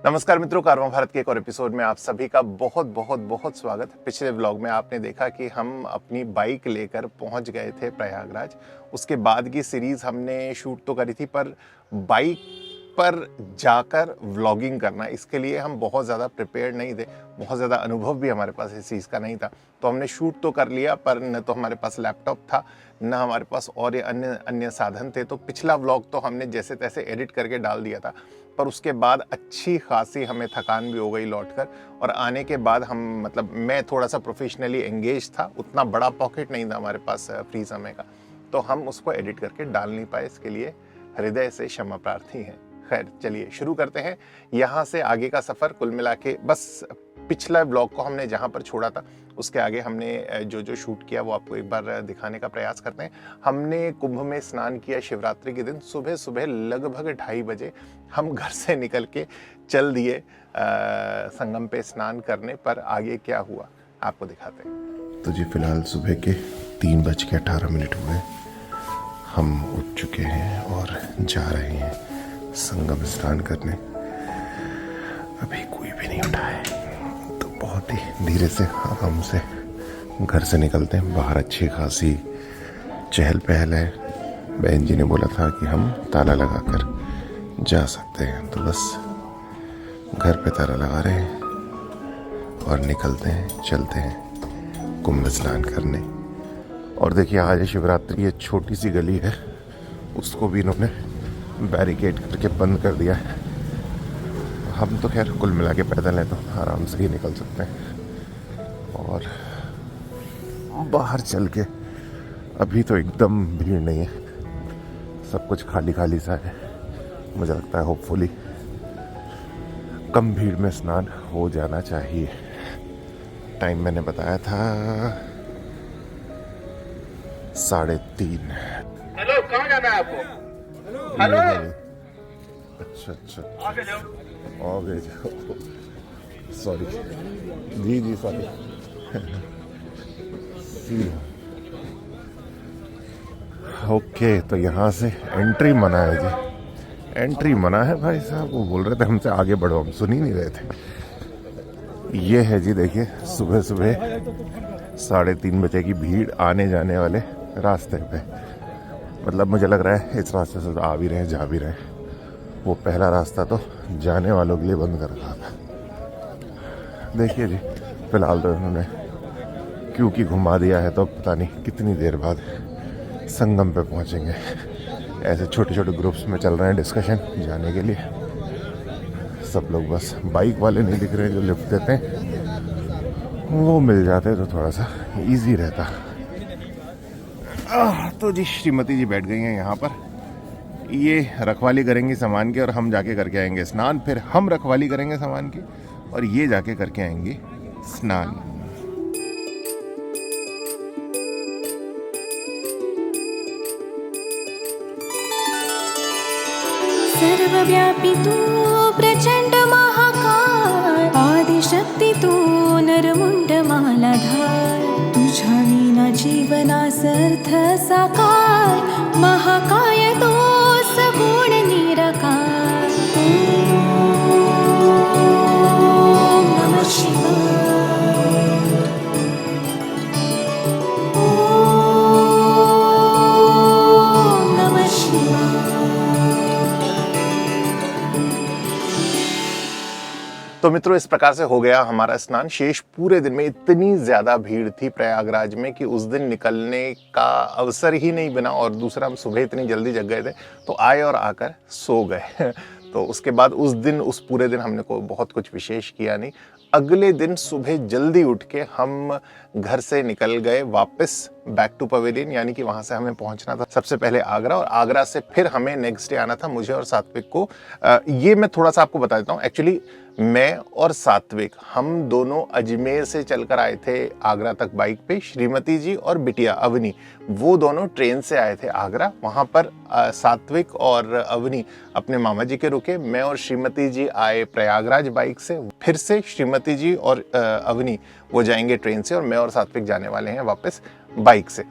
नमस्कार मित्रों, कारवां भारत के एक और एपिसोड में आप सभी का बहुत बहुत बहुत स्वागत। पिछले व्लॉग में आपने देखा कि हम अपनी बाइक लेकर पहुंच गए थे प्रयागराज। उसके बाद की सीरीज़ हमने शूट तो करी थी, पर बाइक पर जाकर व्लॉगिंग करना, इसके लिए हम बहुत ज़्यादा प्रिपेयर्ड नहीं थे। बहुत ज़्यादा अनुभव भी हमारे पास इस चीज़ का नहीं था। तो हमने शूट तो कर लिया, पर न तो हमारे पास लैपटॉप था, न हमारे पास और अन्य अन्य साधन थे। तो पिछला व्लॉग तो हमने जैसे तैसे एडिट करके डाल दिया था, पर उसके बाद अच्छी खासी हमें थकान भी हो गई लौटकर। और आने के बाद मैं थोड़ा सा प्रोफेशनली एंगेज था, उतना बड़ा पॉकेट नहीं था हमारे पास फ्री समय का, तो हम उसको एडिट करके डाल नहीं पाए। इसके लिए हृदय से क्षमा प्रार्थी हैं। खैर, चलिए शुरू करते हैं यहाँ से आगे का सफ़र। कुल मिला के बस पिछला ब्लॉग को हमने जहाँ पर छोड़ा था, उसके आगे हमने जो जो शूट किया वो आपको एक बार दिखाने का प्रयास करते हैं। हमने कुंभ में स्नान किया शिवरात्रि के दिन। सुबह सुबह लगभग 2:30 बजे हम घर से निकल के चल दिए संगम पे स्नान करने। पर आगे क्या हुआ आपको दिखाते हैं। तो जी फिलहाल सुबह के 3:18 हुए। हम उठ चुके हैं और जा रहे हैं संगम स्नान करने। अभी कोई भी नहीं उठा है, तो बहुत ही धीरे से आराम से घर से निकलते हैं। बाहर अच्छी खासी चहल पहल है। बहन जी ने बोला था कि हम ताला लगाकर जा सकते हैं, तो बस घर पे ताला लगा रहे हैं और निकलते हैं, चलते हैं कुंभ स्नान करने। और देखिए, आज शिवरात्रि, ये छोटी सी गली है, उसको भी इन्होंने बैरिकेड करके बंद कर दिया है। हम तो खैर कुल मिला के पैदल हैं, तो आराम से ही निकल सकते हैं। और बाहर चल के अभी तो एकदम भीड़ नहीं है, सब कुछ खाली खाली सा है। मुझे लगता है होपफुली कम भीड़ में स्नान हो जाना चाहिए। टाइम मैंने बताया था 3:30। हेलो, कहाँ जाना है आपको? हेलो, अच्छा आगे जाओ। सॉरी जी सॉरी। ओके, तो यहाँ से एंट्री मना है जी। एंट्री मना है भाई साहब। वो बोल रहे थे हमसे आगे बढ़ो, हम सुन ही नहीं रहे थे। ये है जी, देखिए सुबह सुबह 3:30 बजे की भीड़ आने जाने वाले रास्ते पे। मतलब मुझे लग रहा है इस रास्ते से आ भी रहे हैं, जा भी रहे हैं। वो पहला रास्ता तो जाने वालों के लिए बंद कर रखा था। देखिए जी, फिलहाल तो इन्होंने क्योंकि घुमा दिया है, तो पता नहीं कितनी देर बाद संगम पे पहुंचेंगे। ऐसे छोटे छोटे ग्रुप्स में चल रहे हैं डिस्कशन जाने के लिए। सब लोग, बस बाइक वाले नहीं दिख रहे जो लिफ्ट देते हैं, वो मिल जाते तो थोड़ा सा इजी रहता। तो जी श्रीमती जी बैठ गई हैं यहाँ पर। ये रखवाली करेंगी सामान की, और हम जाके करके आएंगे स्नान। फिर हम रखवाली करेंगे सामान की, और ये जाके करके आएंगे स्नान। सर्वव्यापी तू प्रचंड महाकाय, आदिशक्ती तू नरमुंड मालाधार। तुझ्या विना जीवनास अर्थ साकार, महाकाय तू सगुण निराकार। ओम नमः शिवाय। ओम नमः शिवाय। तो मित्रों, इस प्रकार से हो गया हमारा स्नान। शेष पूरे दिन में इतनी ज्यादा भीड़ थी प्रयागराज में कि उस दिन निकलने का अवसर ही नहीं बना। और दूसरा, हम सुबह इतनी जल्दी जग गए थे, तो आए और आकर सो गए। तो उसके बाद उस पूरे दिन हमने को बहुत कुछ विशेष किया नहीं। अगले दिन सुबह जल्दी उठ के हम घर से निकल गए वापस बैक टू पवेलियन, यानी कि वहां से हमें पहुंचना था सबसे पहले आगरा, और आगरा से फिर हमें नेक्स्ट डे आना था मुझे और सात्विक को। ये मैं थोड़ा सा आपको बता देता हूँ। एक्चुअली मैं और सात्विक, हम दोनों अजमेर से चलकर आए थे आगरा तक बाइक पे। श्रीमती जी और बिटिया अवनी, वो दोनों ट्रेन से आए थे आगरा। वहाँ पर सात्विक और अवनी अपने मामा जी के रुके। मैं और श्रीमती जी आए प्रयागराज बाइक से। फिर से श्रीमती जी और अवनी वो जाएंगे ट्रेन से, और मैं और सात्विक जाने वाले हैं वापस बाइक से।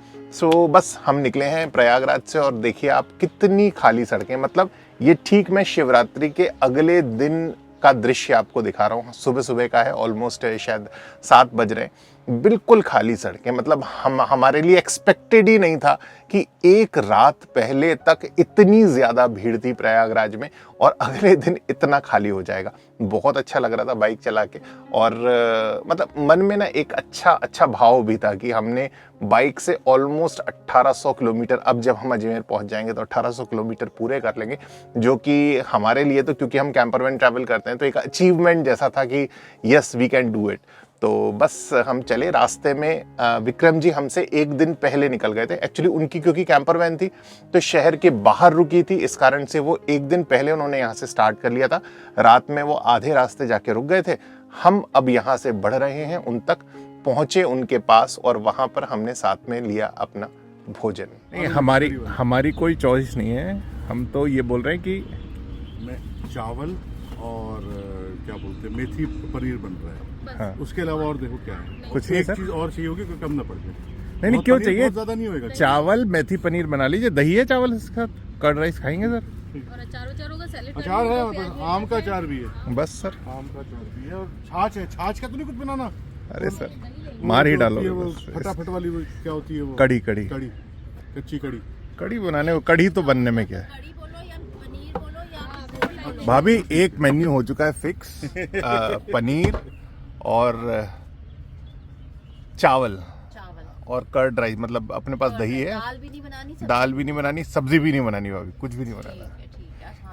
बस हम निकले हैं प्रयागराज से, और देखिए आप कितनी खाली सड़कें। मतलब ये ठीक मैं शिवरात्रि के अगले दिन का दृश्य आपको दिखा रहा हूँ। सुबह सुबह का है, ऑलमोस्ट शायद 7 बज रहे हैं। बिल्कुल खाली सड़कें, मतलब हमारे लिए एक्सपेक्टेड ही नहीं था कि एक रात पहले तक इतनी ज़्यादा भीड़ थी प्रयागराज में और अगले दिन इतना खाली हो जाएगा। बहुत अच्छा लग रहा था बाइक चला के, और मतलब मन में ना एक अच्छा भाव भी था कि हमने बाइक से ऑलमोस्ट 1800 किलोमीटर, अब जब हम अजमेर पहुंच जाएंगे तो 1800 किलोमीटर पूरे कर लेंगे, जो कि हमारे लिए तो, क्योंकि हम कैंपर वैन ट्रैवल करते हैं, तो एक अचीवमेंट जैसा था कि yes we can do it. तो बस हम चले। रास्ते में विक्रम जी हमसे एक दिन पहले निकल गए थे। एक्चुअली उनकी क्योंकि कैंपर वैन थी तो शहर के बाहर रुकी थी, इस कारण से वो एक दिन पहले उन्होंने यहाँ से स्टार्ट कर लिया था। रात में वो आधे रास्ते जाके रुक गए थे। हम अब यहाँ से बढ़ रहे हैं उन तक, पहुँचे उनके पास और वहाँ पर हमने साथ में लिया अपना भोजन। नहीं, हमारी कोई चॉइस नहीं है। हम तो ये बोल रहे हैं कि मैं चावल और क्या बोलते हैं मेथी पनीर बन रहा है। हाँ। उसके अलावा और देखो क्या है, कुछ नहीं एक सर। चीज और चाहिए होगी कि कम ना पड़ जाए। नहीं बहुत क्यों पनीर चाहिए, बहुत ज्यादा नहीं होएगा। चावल मेथी पनीर बना लीजिए, दही है चावल के साथ, कर्ड राइस खाएंगे सर। और अचारों का सैलेड अचार है, मतलब आम का अचार भी है। बस सर। आम का अचार भी है और छाछ है। छाछ का तो नहीं कुछ बनाना। अरे सर मार ही डालो। वो फटाफट वाली वो क्या होती है वो? कड़ी कच्ची कड़ी। कड़ी बनाने को, कड़ी तो बनने में क्या है कड़ी बोलो या पनीर बोलो या बोलो। भाभी। एक मेन्यू हो चुका है फिक्स, पनीर और चावल और कर्ड राइस, मतलब अपने पास दही है, दाल भी नहीं बनानी, दाल भी नहीं बनानी, सब्जी भी नहीं बनानी भाभी, कुछ भी नहीं बनाना।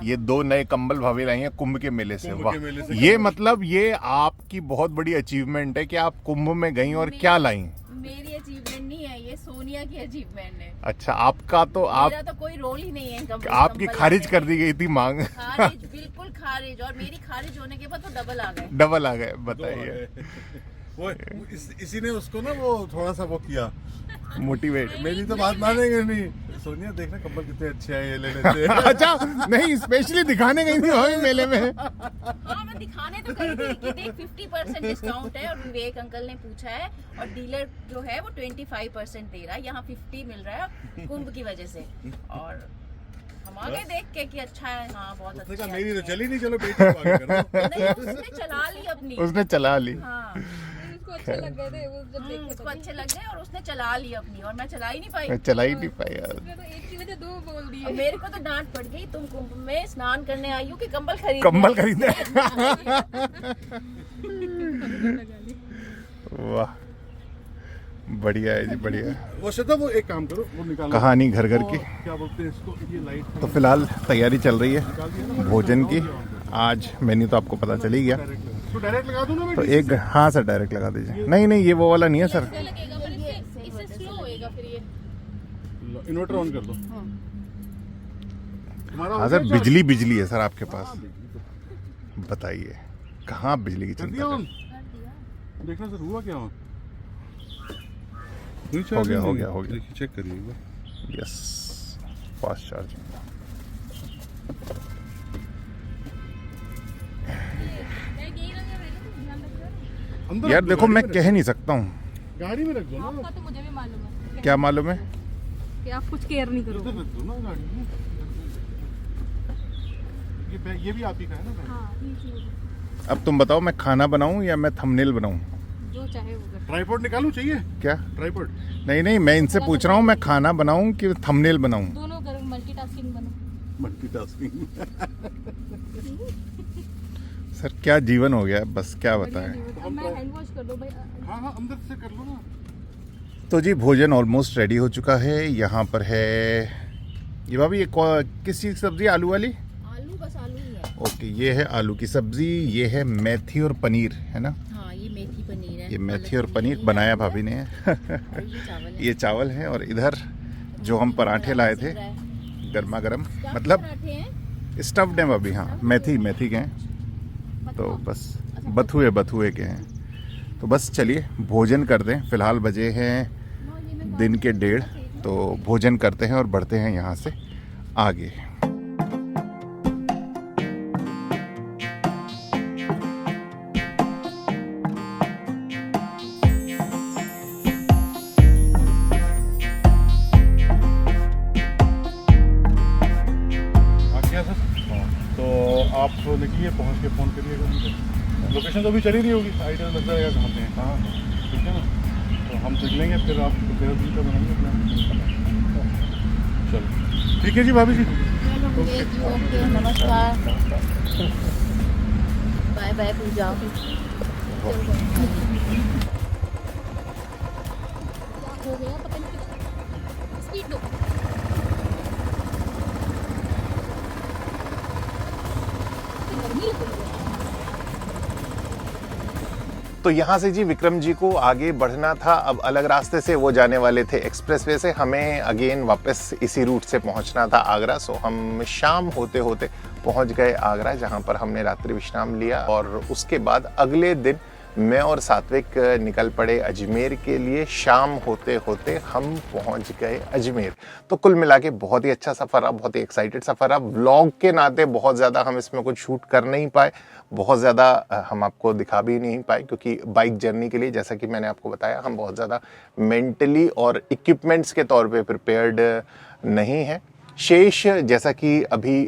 ये 2 नए कंबल भाभी लाई हैं कुंभ के मेले से। वाह, ये मतलब ये आपकी बहुत बड़ी अचीवमेंट है कि आप कुंभ में गई और क्या लाई। मेरी अचीवमेंट नहीं है, ये सोनिया की अचीवमेंट है। अच्छा, आपका तो मेरा तो कोई रोल ही नहीं है। आपकी खारिज कर दी गई थी मांग। खारिज, बिल्कुल खारिज। और मेरी खारिज होने के बाद तो डबल आ गए। बताइए, वो इसी ने उसको ना वो थोड़ा सा वो किया, मोटिवेट। मेरी तो बात मानेंगे नहीं। सोनिया देखना कंबल कितने अच्छे हैं, ये ले लेते हैं। अच्छा, नहीं स्पेशली दिखाने गई थी भाभी मेले में। हाँ, मैं दिखाने तो गई थी कि देख 50% डिस्काउंट है, और विवेक अंकल ने पूछा है, और डीलर जो है वो 25% दे रहा है, यहाँ 50 मिल रहा है कुंभ की वजह से। और हम आगे देख के कि अच्छा है, हाँ बहुत अच्छा है। मेरी तो चली नहीं, चलो बेटी को आगे करो। नहीं, उसने चला ली अपनी। उसने चला ली। हाँ, उसको अच्छे लग गए थे वो जब देखे उसको अच्छे लग गए और उसने चला ली अपनी, और मैं चला ही नहीं पाई। मैं चला ही नहीं पाई यार। उसने तो एक की वजह 2 बोल दिए। और मेरे को तो डांट पड़ गई, तुम कुंभ में स्नान करने आई हो कि कंबल खरीद कंबल खरीदे। वाह, बढ़िया है जी, बढ़िया। वो श्वेता, वो एक काम करो, वो निकालो। कहानी घर घर की। क्या बोलते हैं इसको, ये लाइट तो फिलहाल तैयारी चल रही है भोजन की। आज मेन्यू तो आपको पता चल ही गया। तो डायरेक्ट लगा दूं ना मैं? तो एक, हाँ सर डायरेक्ट लगा दीजिए। नहीं ये वो वाला नहीं है सर। लगेगा पर इससे स्लो होएगा फिर ये। इन्वर्टर ऑन कर दो। तुम्हारा हाँ हो सर, गया चार्ज? बिजली है सर आपके पास। बताइए कहाँ बिजली की कर चिंता दिया कर। ऑन? देखना सर हुआ क्या ऑन? हुई हो चार्ज गया, नहीं हो हुई? गया, हो गया। देखिए, चेक करिए एक बार। Yes, fast charge. अंदर यार रख दो, देखो, गाड़ी मैं में कह नहीं सकता हूँ। गाड़ी में रख दो ना। आपका तो मुझे भी मालूम है क्या मालूम है? कि आप कुछ केयर नहीं इधर करोगे। रख दो ना गाड़ी में। ये भी आप ही का है ना बैग? हाँ, easy। अब तुम बताओ, मैं खाना बनाऊं या मैं थंबनेल बनाऊं? जो चाहे वो कर। ट्राइपॉड निकालूं चाहिए? क्या? ट्राइपॉड नहीं, मैं इनसे पूछ रहा हूँ, मैं खाना बनाऊं कि थंबनेल बनाऊं? दोनों करो, मल्टीटास्किंग बनो। मल्टीटास्किंग। सर क्या जीवन हो गया, बस क्या बताएं। अब मैं हैंड वॉश कर दो भाई। हाँ अंदर से कर लो ना। तो जी भोजन ऑलमोस्ट रेडी हो चुका है। यहाँ पर है ये भाभी, ये किस चीज़ की सब्जी? आलू वाली? आलू, बस आलू ही है। ओके, ये है आलू की सब्जी, ये है मेथी और पनीर, है ना? हाँ, ये मेथी पनीर है। ये मेथी और पनीर बनाया भाभी ने। और ये चावल है। ये चावल है, और इधर जो हम पराठे लाए थे गर्मा गर्म, मतलब पराठे हैं। स्टफ्ड हैं भाभी। हाँ, मेथी के हैं, तो बस बथुए के हैं। तो बस चलिए भोजन कर दें। फिलहाल बजे हैं दिन के 1:30, तो भोजन करते हैं और बढ़ते हैं यहाँ से आगे। तो आप निकलिए, पहुँच के फ़ोन करिएगा उनको। लोकेशन तो अभी चली रही होगी, आइडिया लग जाएगा कहाँ पे हैं। हाँ, ठीक है ना, तो हम निकलेंगे फिर आप देहरादून का बनाएंगे प्लान। चलो ठीक है जी भाभी जी। ओके, नमस्कार, बाय बाय, फिर जाओ। हो गया पता नहीं कितना स्पीड दो। गर्मी लग रही है। तो यहाँ से जी विक्रम जी को आगे बढ़ना था, अब अलग रास्ते से वो जाने वाले थे एक्सप्रेसवे से, हमें अगेन वापस इसी रूट से पहुँचना था आगरा। सो हम शाम होते होते पहुँच गए आगरा, जहाँ पर हमने रात्रि विश्राम लिया और उसके बाद अगले दिन मैं और सात्विक निकल पड़े अजमेर के लिए। शाम होते होते हम पहुंच गए अजमेर। तो कुल मिला के बहुत ही अच्छा सफ़र रहा, बहुत ही एक्साइटेड सफ़र रहा। व्लॉग के नाते बहुत ज़्यादा हम इसमें कुछ शूट कर नहीं पाए, बहुत ज़्यादा हम आपको दिखा भी नहीं पाए, क्योंकि बाइक जर्नी के लिए, जैसा कि मैंने आपको बताया, हम बहुत ज़्यादा मेंटली और इक्विपमेंट्स के तौर पे प्रिपेयर्ड नहीं हैं। शेष, जैसा कि अभी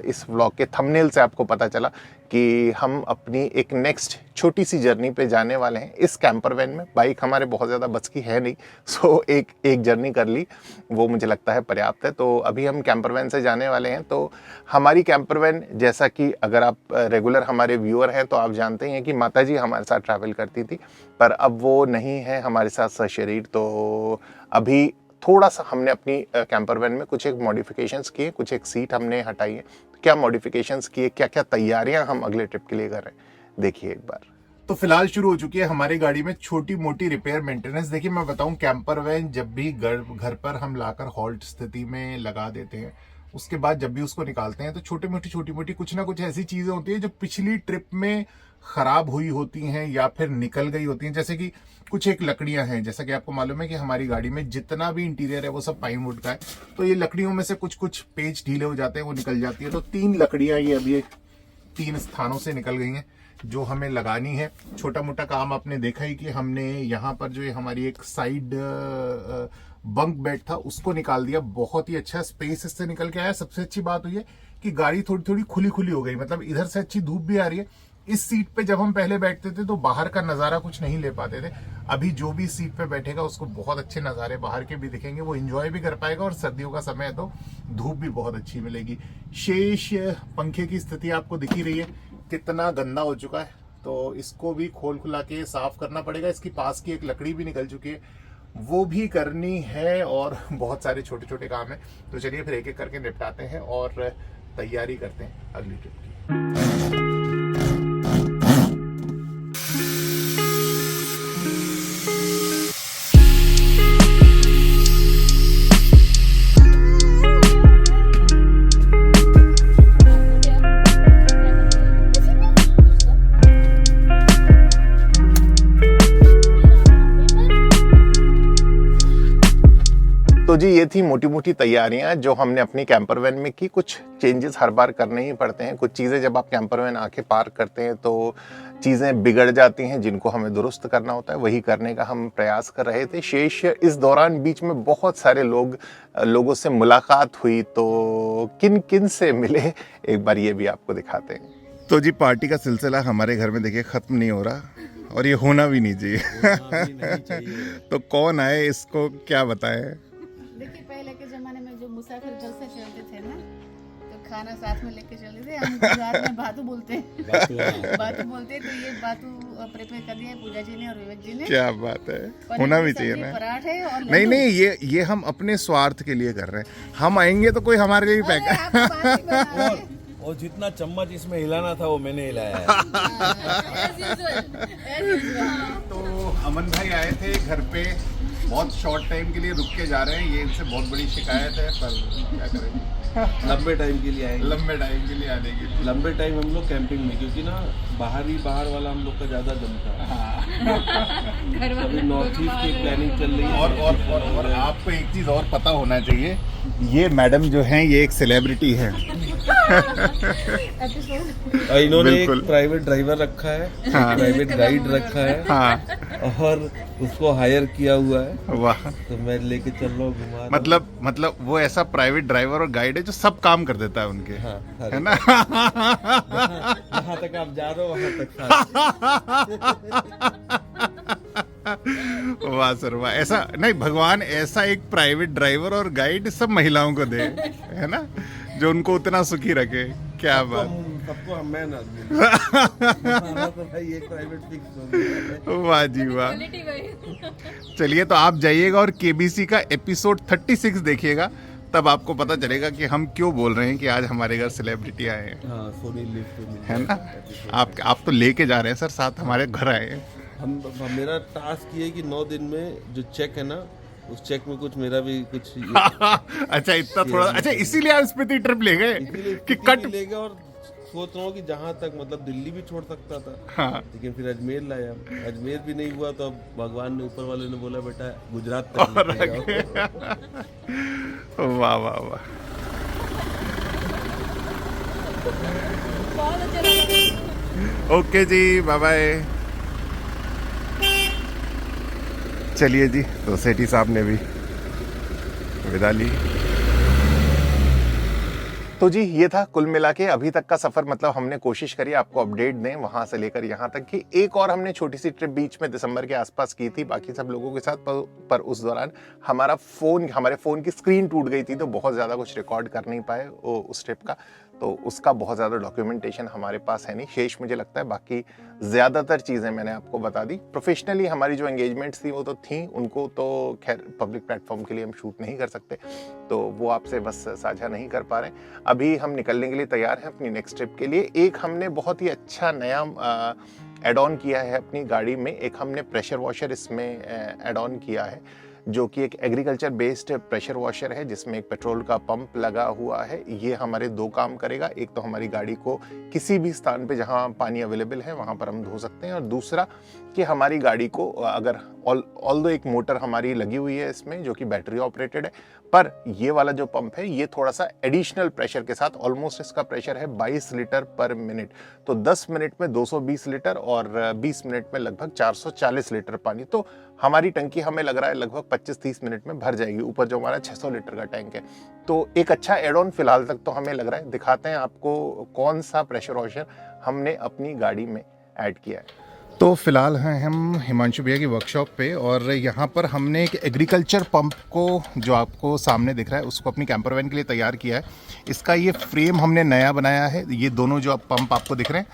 इस व्लॉग के थंबनेल से आपको पता चला कि हम अपनी एक नेक्स्ट छोटी सी जर्नी पे जाने वाले हैं इस कैंपर वैन में। बाइक हमारे बहुत ज़्यादा बस की है नहीं, सो एक जर्नी कर ली, वो मुझे लगता है पर्याप्त है। तो अभी हम कैंपर वैन से जाने वाले हैं। तो हमारी कैंपर वैन, जैसा कि अगर आप रेगुलर हमारे व्यूअर हैं तो आप जानते हैं कि माता जी हमारे साथ ट्रैवल करती थी, पर अब वो नहीं है हमारे साथ सशरीर। तो अभी थोड़ा सा हमने अपनी कैंपर वैन में कुछ एक मॉडिफिकेशंस किए, कुछ एक सीट हमने हटाई है। क्या मॉडिफिकेशंस किए, क्या क्या तैयारियां हम अगले ट्रिप के लिए कर रहे हैं, देखिए एक बार। तो फिलहाल शुरू हो चुकी है हमारी गाड़ी में छोटी मोटी रिपेयर मेंटेनेंस। देखिए मैं बताऊं, कैंपर वैन जब भी घर पर हम लाकर हॉल्ट स्थिति में लगा देते हैं, उसके बाद जब भी उसको निकालते हैं तो छोटी मोटी कुछ ना कुछ ऐसी चीजें होती है जो पिछली ट्रिप में खराब हुई होती हैं या फिर निकल गई होती हैं। जैसे कि कुछ एक लकड़ियां हैं, जैसा कि आपको मालूम है कि हमारी गाड़ी में जितना भी इंटीरियर है वो सब पाइन वुड का है। तो ये लकड़ियों में से कुछ पेज ढीले हो जाते हैं, वो निकल जाती है। तो 3 लकड़ियां ये अभी 3 स्थानों से निकल गई हैं जो हमें लगानी है। छोटा मोटा काम आपने देखा ही कि हमने यहाँ पर जो हमारी एक साइड बंक बेड था उसको निकाल दिया। बहुत ही अच्छा स्पेस इससे निकल के आया। सबसे अच्छी बात हुई है कि गाड़ी थोड़ी थोड़ी खुली हो गई, मतलब इधर से अच्छी धूप भी आ रही है। इस सीट पे जब हम पहले बैठते थे तो बाहर का नजारा कुछ नहीं ले पाते थे। अभी जो भी सीट पे बैठेगा उसको बहुत अच्छे नजारे बाहर के भी दिखेंगे, वो एंजॉय भी कर पाएगा। और सर्दियों का समय है तो धूप भी बहुत अच्छी मिलेगी। शेष पंखे की स्थिति आपको दिख ही रही है कितना गंदा हो चुका है, तो इसको भी खोल खुला के साफ करना पड़ेगा। इसकी पास की एक लकड़ी भी निकल चुकी है, वो भी करनी है, और बहुत सारे छोटे छोटे काम है। तो चलिए फिर एक एक करके निपटाते हैं और तैयारी करते हैं अगली ट्रिप की। तो जी ये थी मोटी मोटी तैयारियां जो हमने अपनी कैंपर वैन में की। कुछ चेंजेस हर बार करने ही पड़ते हैं। कुछ चीज़ें जब आप कैंपर वैन आके पार्क करते हैं तो चीज़ें बिगड़ जाती हैं जिनको हमें दुरुस्त करना होता है, वही करने का हम प्रयास कर रहे थे। शेष इस दौरान बीच में बहुत सारे लोगों से मुलाकात हुई, तो किन किन से मिले एक बार ये भी आपको दिखाते हैं। तो जी पार्टी का सिलसिला हमारे घर में देखिए खत्म नहीं हो रहा, और ये होना भी नहीं चाहिए। तो कौन आए, इसको क्या बताएं? देखिए पहले के जमाने में जो मुसाफिर बस से चलते थे ना, तो खाना साथ में लेके चलते थे। हम गुजरात में बातू बोलते हैं, बातू बोलते हैं। तो ये बातू प्रिपेयर कर दिया है पूजा जी ने और विवेक जी ने। क्या बात है, होना भी चाहिए ना। पराठे और नहीं, ये हम अपने स्वार्थ के लिए कर रहे हैं। हम आएंगे तो कोई हमारे लिए भी पैक। और जितना चम्मच इसमें हिलाना था वो मैंने हिलाया है। तो अमन भाई आए थे घर पे, बहुत शॉर्ट टाइम के लिए रुक के जा रहे हैं। ये इनसे बहुत बड़ी शिकायत है, पर क्या करेंगे। लंबे टाइम के लिए आएंगे, लंबे टाइम के लिए आने के लंबे टाइम हम लोग कैंपिंग में, क्योंकि ना बाहर वाला हम लोग का ज्यादा जमता है। अभी नॉर्थ ईस्ट की प्लानिंग चल रही है। और आपको एक चीज और पता होना चाहिए, ये मैडम जो हैं ये एक सेलिब्रिटी है। और इन्होंने एक बिल्कुल। प्राइवेट ड्राइवर रखा है, हाँ। प्राइवेट गाइड रखा है, हाँ और उसको हायर किया हुआ है, वाह, तो मैं लेके चल रहा हूँ घुमा रहा हूँ। मतलब वो ऐसा प्राइवेट ड्राइवर और गाइड है जो सब काम कर देता है उनके, हाँ, है ना? जहाँ तक आप जा रहे हो वहाँ तक वाह सर वाह, ऐसा नहीं, भगवान ऐसा एक प्राइवेट ड्राइवर और गाइड सब महिलाओं को दे, है ना, जो उनको उतना सुखी रखे। क्या बात, सबको मैं ना हमारा तो भाई एक प्राइवेट फिक्स हो गया है। वाह जी वाह। चलिए तो आप जाइएगा और केबीसी का एपिसोड 36 देखिएगा, तब आपको पता चलेगा कि हम क्यों बोल रहे हैं कि आज हमारे घर सेलिब्रिटी आए हैं, हाँ, सोनी लिफ्ट में है ना? आप तो लेके जा रहे हैं सर साथ, हमारे घर आए हैं। मेरा टास्क ये है कि 9 दिन में जो चेक है ना, उस चेक में कुछ मेरा भी कुछ अच्छा इतना थोड़ा, अच्छा इसीलिए आप स्पीति ट्रिप ले गए कि कट ले गया, और सोच रहा हूँ कि जहाँ तक मतलब दिल्ली भी छोड़ सकता था, हाँ। लेकिन फिर अजमेर लाया, अजमेर भी नहीं हुआ, तो अब भगवान ने, ऊपर वाले ने बोला बेटा गुजरात तक लेके जाओ। वाह वाह वाह, ओके जी, बाय बाय। चलिए जी, तो सेठी साहब ने भी विदा ली। तो जी ये था कुल मिला के अभी तक का सफर। मतलब हमने कोशिश करी आपको अपडेट दें वहां से लेकर यहाँ तक की। एक और हमने छोटी सी ट्रिप बीच में दिसंबर के आसपास की थी बाकी सब लोगों के साथ, पर उस दौरान हमारे फ़ोन की स्क्रीन टूट गई थी, तो बहुत ज़्यादा कुछ रिकॉर्ड कर नहीं पाए उस ट्रिप का, तो उसका बहुत ज़्यादा डॉक्यूमेंटेशन हमारे पास है नहीं शेष, मुझे लगता है। बाकी ज़्यादातर चीज़ें मैंने आपको बता दी। प्रोफेशनली हमारी जो एंगेजमेंट्स थी वो तो थी, उनको तो खैर पब्लिक प्लेटफॉर्म के लिए हम शूट नहीं कर सकते, तो वो आपसे बस साझा नहीं कर पा रहे। अभी हम निकलने के लिए तैयार हैं अपनी नेक्स्ट ट्रिप के लिए। एक हमने बहुत ही अच्छा नया एड ऑन किया है अपनी गाड़ी में, एक हमने प्रेशर वॉशर इसमें एड ऑन किया है, जो कि एक एग्रीकल्चर बेस्ड प्रेशर वॉशर है जिसमें एक पेट्रोल का पंप लगा हुआ है। ये हमारे 2 काम करेगा, एक तो हमारी गाड़ी को किसी भी स्थान पे जहाँ पानी अवेलेबल है वहाँ पर हम धो सकते हैं, और दूसरा कि हमारी गाड़ी को अगर ऑल्दो एक मोटर हमारी लगी हुई है इसमें जो कि बैटरी ऑपरेटेड है, पर ये वाला जो पंप है ये थोड़ा सा एडिशनल प्रेशर के साथ, ऑलमोस्ट इसका प्रेशर है 22 लीटर पर मिनट, तो 10 मिनट में 220 लीटर और 20 मिनट में लगभग 440 लीटर पानी। तो हमारी टंकी हमें लग रहा है लगभग 25-30 मिनट में भर जाएगी, ऊपर जो हमारा 600 लीटर का टैंक है। तो एक अच्छा एड ऑन फिलहाल तक तो हमें लग रहा है। दिखाते हैं आपको कौन सा प्रेशर वॉशर हमने अपनी गाड़ी में ऐड किया है। तो फिलहाल हैं हम हिमांशु भैया की वर्कशॉप पे, और यहाँ पर हमने एक एग्रीकल्चर पंप को, जो आपको सामने दिख रहा है, उसको अपनी कैंपर वैन के लिए तैयार किया है। इसका ये फ्रेम हमने नया बनाया है। ये दोनों जो पंप आपको दिख रहे हैं,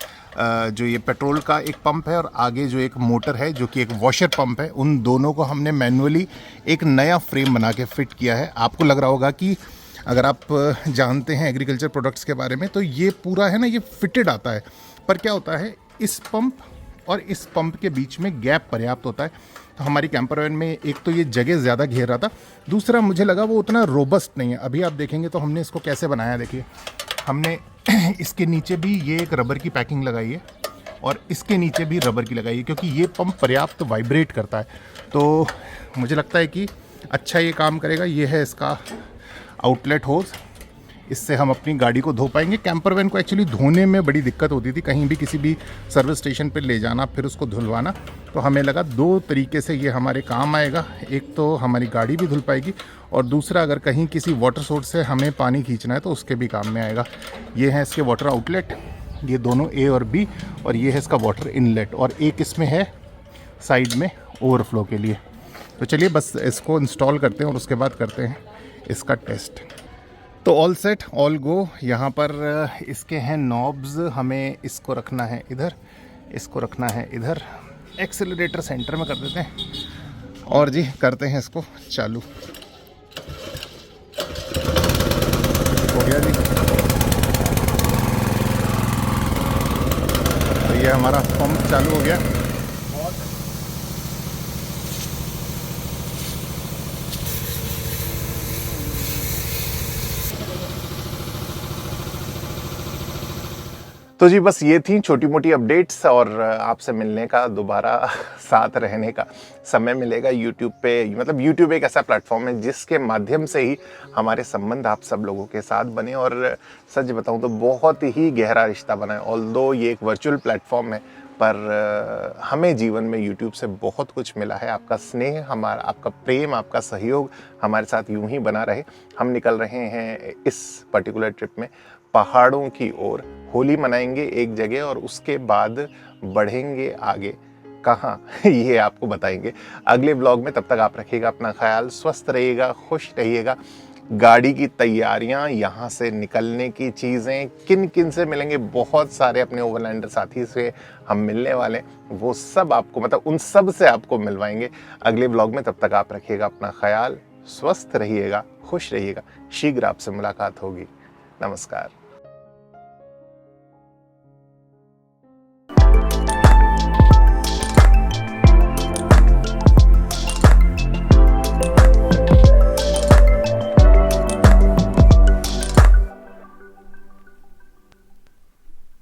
जो ये पेट्रोल का एक पंप है और आगे जो एक मोटर है जो कि एक वॉशर पंप है, उन दोनों को हमने मैनुअली एक नया फ्रेम बना के फिट किया है। आपको लग रहा होगा कि अगर आप जानते हैं एग्रीकल्चर प्रोडक्ट्स के बारे में तो ये पूरा है ना, ये फिटेड आता है, पर क्या होता है इस पंप और इस पंप के बीच में गैप पर्याप्त होता है। तो हमारी कैंपर वैन में एक तो ये जगह ज़्यादा घेर रहा था, दूसरा मुझे लगा वो उतना रोबस्ट नहीं है। अभी आप देखेंगे तो हमने इसको कैसे बनाया, देखिए हमने इसके नीचे भी ये एक रबर की पैकिंग लगाई है और इसके नीचे भी रबर की लगाई है, क्योंकि ये पंप पर्याप्त वाइब्रेट करता है, तो मुझे लगता है कि अच्छा ये काम करेगा। ये है इसका आउटलेट होज, इससे हम अपनी गाड़ी को धो पाएंगे। कैंपर वैन को एक्चुअली धोने में बड़ी दिक्कत होती थी, कहीं भी किसी भी सर्विस स्टेशन पर ले जाना फिर उसको धुलवाना, तो हमें लगा 2 तरीके से ये हमारे काम आएगा। एक तो हमारी गाड़ी भी धुल पाएगी, और दूसरा अगर कहीं किसी वाटर सोर्स से हमें पानी खींचना है तो उसके भी काम में आएगा। ये है इसके वाटर आउटलेट, ये दोनों A और B, और ये है इसका वाटर इनलेट, और एक इसमें है साइड में ओवरफ्लो के लिए। तो चलिए बस इसको इंस्टॉल करते हैं और उसके बाद करते हैं इसका टेस्ट। तो ऑल सेट ऑल गो। यहाँ पर इसके हैं नॉब्स, हमें इसको रखना है इधर, इसको रखना है इधर। एक्सेलरेटर सेंटर में कर देते हैं और जी करते हैं इसको चालू। हो गया जी, तो ये हमारा पंप चालू हो गया। तो जी बस ये थी छोटी मोटी अपडेट्स, और आपसे मिलने का दोबारा साथ रहने का समय मिलेगा यूट्यूब पे। मतलब यूट्यूब एक ऐसा प्लेटफॉर्म है जिसके माध्यम से ही हमारे संबंध आप सब लोगों के साथ बने, और सच बताऊं तो बहुत ही गहरा रिश्ता बना है। ऑल्दो ये एक वर्चुअल प्लेटफॉर्म है, पर हमें जीवन में यूट्यूब से बहुत कुछ मिला है। आपका स्नेह, हमारा आपका प्रेम, आपका सहयोग हमारे साथ यूं ही बना रहे। हम निकल रहे हैं इस पर्टिकुलर ट्रिप में पहाड़ों की ओर। होली मनाएंगे एक जगह और उसके बाद बढ़ेंगे आगे। कहाँ ये आपको बताएंगे अगले ब्लॉग में। तब तक आप रखिएगा अपना ख्याल, स्वस्थ रहिएगा, खुश रहिएगा। गाड़ी की तैयारियां, यहाँ से निकलने की चीज़ें, किन किन से मिलेंगे, बहुत सारे अपने ओवरलैंडर साथी से हम मिलने वाले, वो सब आपको मतलब उन सब से आपको मिलवाएंगे अगले ब्लॉग में। तब तक आप रखिएगा अपना ख्याल, स्वस्थ रहिएगा, खुश रहिएगा। शीघ्र आपसे मुलाकात होगी। नमस्कार।